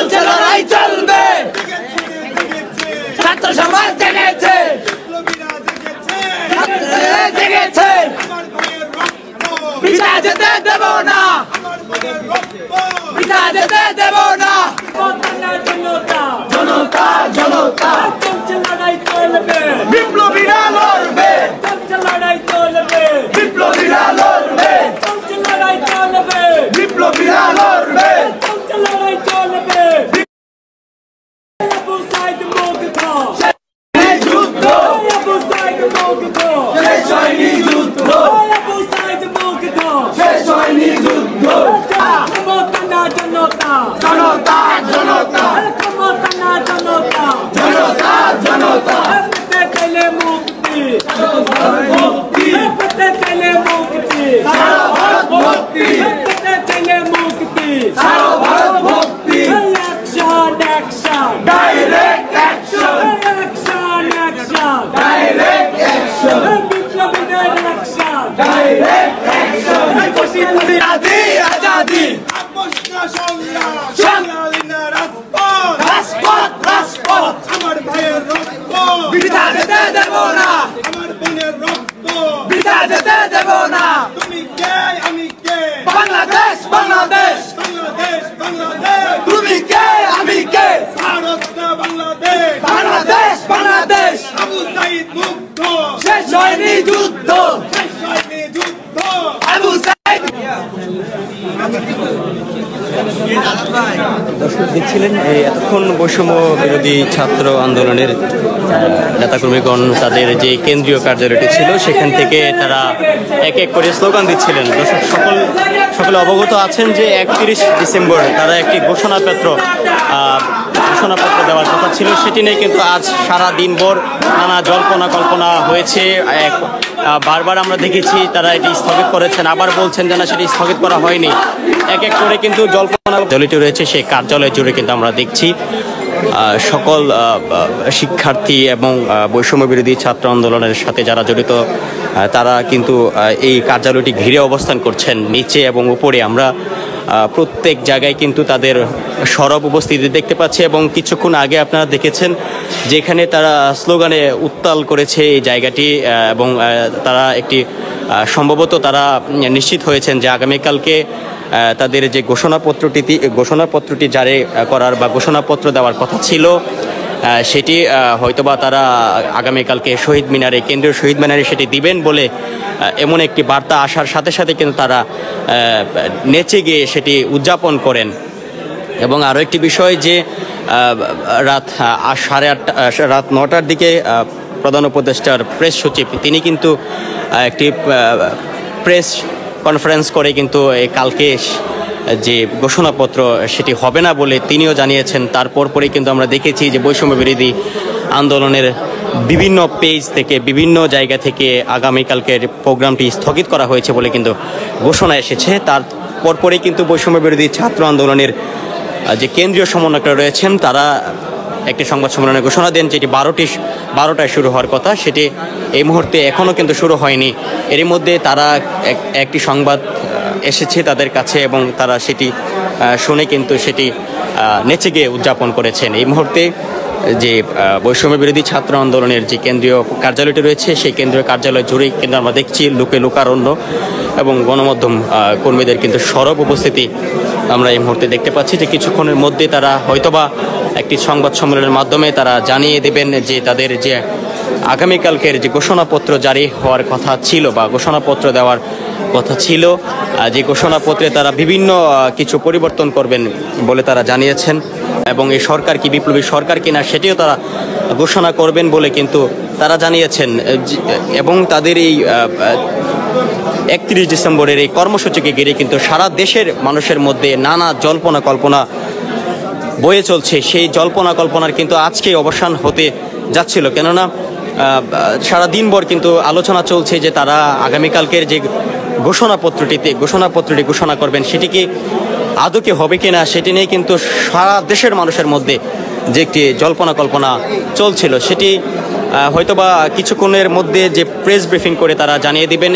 চলছে লড়াই চলবে ছাত্র সমাজ জেগেছে জেগেছে পিছা যেতে দেব না পিছা যেতে দেব না জনতা জনতা চলছে লড়াই চলবে বিপ্লবীরা লড়বে চলছে লড়াই চলবে বিপ্লবীরা লড়বে চলছে লড়াই চলবে বিপ্লবীরা লড়বে চলছে লড়াই চলবে আবু সাইদ মুগ্ধ এই যুদ্ধ আবু সাইদ মুগ্ধ শেষ হয়নি যুদ্ধ আবু সাইদ মুগ্ধ শেষ হয়নি যুদ্ধ জনতা জনতা জনতা জনতা জনতা জনতা জনতা পেতে চলে মুক্তি মুক্তি পেতে চলে মুক্তি সারা ভারত মুক্তি পেতে চলে মুক্তি সারা ভারত মুক্তি action action direct action action action direct action বিপ্লবীদের action direct action Azadi Azadi আমার ভাইয়ের রক্ত বিধা যেতে দেব না আমার বোনের রক্ত বিধা যেতে দেব না তুমি কে আমি কে বাংলাদেশ বাংলাদেশ বাংলাদেশ বাংলাদেশ তুমি কে আমি কে ভারত না বাংলাদেশ বাংলাদেশ বাংলাদেশ আবু সাইদ মুগ্ধ শেষ হয়নি যুদ্ধ শেষ হয়নি যুদ্ধ আবু সাইদ দর্শক দেখছিলেন এতক্ষণ বৈষম্য বিরোধী ছাত্র আন্দোলনের নেতাকর্মীগণ তাদের যে কেন্দ্রীয় কার্যালয়টি ছিল সেখান থেকে তারা এক এক করে স্লোগান দিচ্ছিলেন। দর্শক সকলে অবগত আছেন যে 31 ডিসেম্বর তারা একটি ঘোষণাপত্র দেওয়ার কথা ছিল, সেটি নিয়ে কিন্তু আজ সারা দিনভর নানা জল্পনা কল্পনা হয়েছে। বারবার আমরা দেখেছি তারা এটি স্থগিত করেছেন, আবার বলছেন যে না সেটি স্থগিত করা হয়নি। এক এক করে কিন্তু জল্পনা জলিত রয়েছে সেই কার্যালয় জুড়ে কিন্তু আমরা দেখছি সকল শিক্ষার্থী এবং বৈষম্য বিরোধী ছাত্র আন্দোলনের সাথে যারা জড়িত তারা কিন্তু এই কার্যালয়টি ঘিরে অবস্থান করছেন। নিচে এবং উপরে আমরা প্রত্যেক জায়গায় কিন্তু তাদের সরব উপস্থিতি দেখতে পাচ্ছি এবং কিছুক্ষণ আগে আপনারা দেখেছেন যেখানে তারা স্লোগানে উত্তাল করেছে এই জায়গাটি এবং তারা একটি সম্ভবত তারা নিশ্চিত হয়েছেন যে আগামীকালকে তাদের যে ঘোষণাপত্রটি জারি করার বা ঘোষণাপত্র দেওয়ার কথা ছিল সেটি হয়তোবা তারা আগামীকালকে শহীদ মিনারে কেন্দ্রীয় শহীদ মিনারে সেটি দিবেন বলে এমন একটি বার্তা আসার সাথে সাথে কিন্তু তারা নেচে গিয়ে সেটি উদযাপন করেন। এবং আরও একটি বিষয় যে রাত 9টার দিকে প্রধান উপদেষ্টার প্রেস সচিব তিনি কিন্তু একটি প্রেস কনফারেন্স করে কিন্তু কালকে যে ঘোষণাপত্র সেটি হবে না বলে তিনিও জানিয়েছেন। তারপর পরে কিন্তু আমরা দেখেছি যে বৈষম্য বিরোধী আন্দোলনের বিভিন্ন পেজ থেকে বিভিন্ন জায়গা থেকে আগামীকালকের প্রোগ্রামটি স্থগিত করা হয়েছে বলে কিন্তু ঘোষণা এসেছে। তারপর পরে কিন্তু বৈষম্য বিরোধী ছাত্র আন্দোলনের যে কেন্দ্রীয় সমন্বয়করা রয়েছেন তারা একটি সংবাদ সম্মেলনে ঘোষণা দেন যেটি 12টায় শুরু হওয়ার কথা, সেটি এই মুহূর্তে এখনও কিন্তু শুরু হয়নি। এরই মধ্যে তারা একটি সংবাদ এসেছে তাদের কাছে এবং তারা সেটি শুনে কিন্তু সেটি নেচে গিয়ে উদযাপন করেছেন। এই মুহূর্তে যে বৈষম্য বিরোধী ছাত্র আন্দোলনের যে কেন্দ্রীয় কার্যালয়টি রয়েছে সেই কেন্দ্রীয় কার্যালয় জুড়েই কিন্তু আমরা দেখছি লোকারণ্য এবং গণমাধ্যম কর্মীদের কিন্তু সরব উপস্থিতি আমরা এই মুহূর্তে দেখতে পাচ্ছি যে কিছুক্ষণের মধ্যে তারা হয়তোবা একটি সংবাদ সম্মেলনের মাধ্যমে তারা জানিয়ে দেবেন যে তাদের যে আগামীকালকের যে ঘোষণাপত্র জারি হওয়ার কথা ছিল বা ঘোষণাপত্র দেওয়ার কথা ছিল, যে ঘোষণাপত্রে তারা বিভিন্ন কিছু পরিবর্তন করবেন বলে তারা জানিয়েছেন এবং এই সরকার কি বিপ্লবী সরকার কিনা সেটিও তারা ঘোষণা করবেন বলে কিন্তু তারা জানিয়েছেন। এবং তাদের এই 31 ডিসেম্বরের এই কর্মসূচিকে ঘিরে কিন্তু সারা দেশের মানুষের মধ্যে নানা জল্পনা কল্পনা বয়ে চলছে। সেই জল্পনা কল্পনার কিন্তু আজকে অবসান হতে যাচ্ছিল, কেননা সারা দিনভর কিন্তু আলোচনা চলছে যে তারা আগামীকালকের যে ঘোষণাপত্রটি ঘোষণা করবেন সেটি কি আদৌ কি হবে কিনা সেটি নিয়ে কিন্তু সারা দেশের মানুষের মধ্যে যে একটি জল্পনা কল্পনা চলছিল সেটি হয়তোবা কিছুক্ষণের মধ্যে যে প্রেস ব্রিফিং করে তারা জানিয়ে দিবেন।